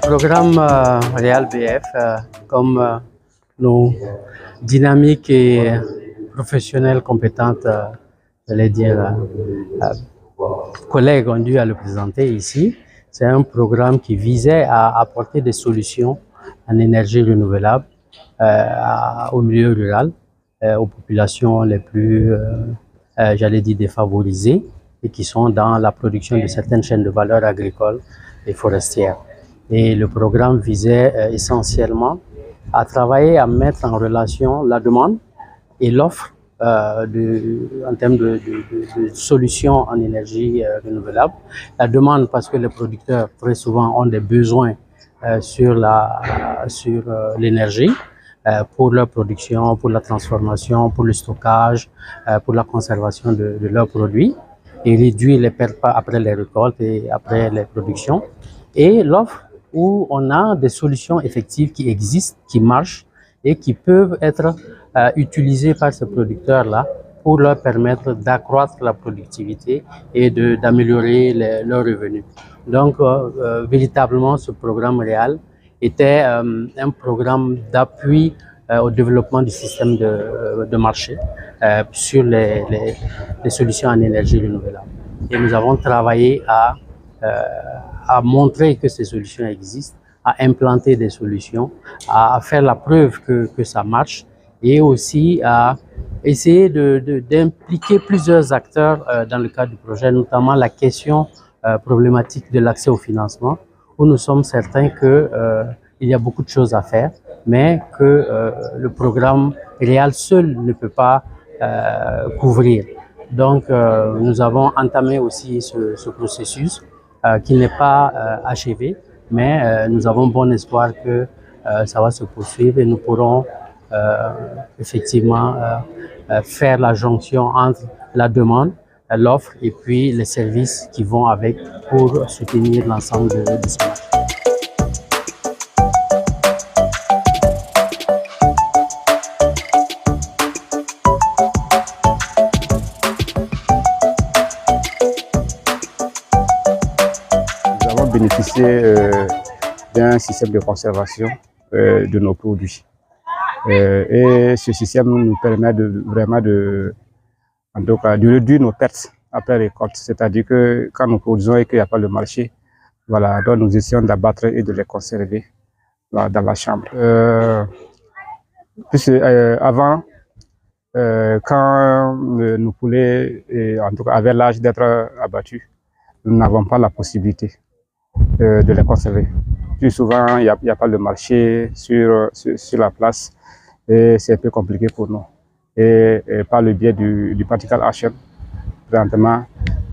Le programme Real BF, comme nos dynamiques et professionnels compétentes, j'allais dire, collègues ont dû à le présenter ici. C'est un programme qui visait à apporter des solutions en énergie renouvelable au milieu rural, aux populations les plus, j'allais dire, défavorisées et qui sont dans la production de certaines chaînes de valeur agricoles et forestières. Et le programme visait essentiellement à travailler à mettre en relation la demande et l'offre en termes de solutions en énergie renouvelable. La demande parce que les producteurs très souvent ont des besoins sur l'énergie pour leur production, pour la transformation, pour le stockage, pour la conservation de leurs produits et réduire les pertes après les récoltes et après les productions. Et l'offre où on a des solutions effectives qui existent, qui marchent et qui peuvent être utilisées par ces producteurs-là pour leur permettre d'accroître la productivité et d'améliorer leurs revenus. Donc, véritablement, ce programme Real était un programme d'appui au développement du système de marché sur les solutions en énergie renouvelable. Et nous avons travaillé à montrer que ces solutions existent, à implanter des solutions, à faire la preuve que ça marche et aussi à essayer d'impliquer plusieurs acteurs dans le cadre du projet, notamment la question problématique de l'accès au financement, où nous sommes certains qu'il y a beaucoup de choses à faire, mais que le programme Real seul ne peut pas couvrir. Donc, nous avons entamé aussi ce processus qui n'est pas achevé, mais nous avons bon espoir que ça va se poursuivre et nous pourrons effectivement faire la jonction entre la demande, l'offre et puis les services qui vont avec pour soutenir l'ensemble de ce marché. Nous avons bénéficié d'un système de conservation de nos produits. Et ce système nous permet en tout cas, de réduire nos pertes après récolte. C'est-à-dire que quand nous produisons et qu'il n'y a pas de marché, voilà, donc nous essayons d'abattre et de les conserver dans la chambre. Avant, quand nos poulets en tout cas, avaient l'âge d'être abattus, nous n'avons pas la possibilité de les conserver. Plus souvent, il n'y a pas de marché sur la place et c'est un peu compliqué pour nous. Et par le biais du Particle Action, présentement,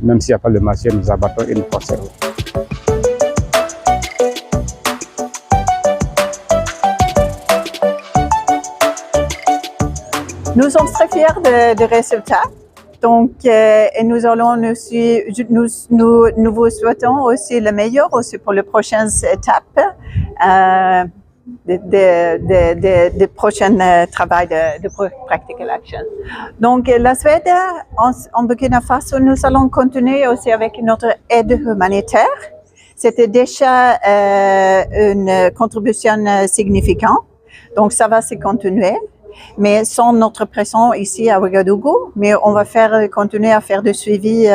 même s'il n'y a pas de marché, nous abattons et nous conservons. Nous sommes très fiers des résultats. Donc, et nous allons aussi, nous vous souhaitons aussi le meilleur aussi pour les prochaines étapes, des prochains travaux de Practical Action. Donc, la Suède, en Burkina Faso, nous allons continuer aussi avec notre aide humanitaire. C'était déjà une contribution significante, donc ça va se continuer. Mais sans notre présence ici à Ouagadougou, mais on va continuer à faire du suivi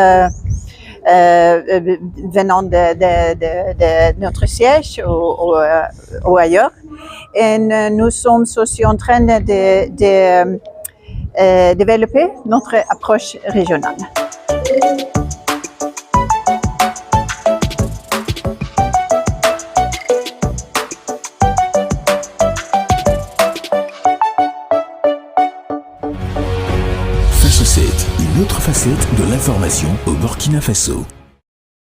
venant de notre siège ou ailleurs. Et nous sommes aussi en train de développer notre approche régionale. Une autre facette de l'information au Burkina Faso.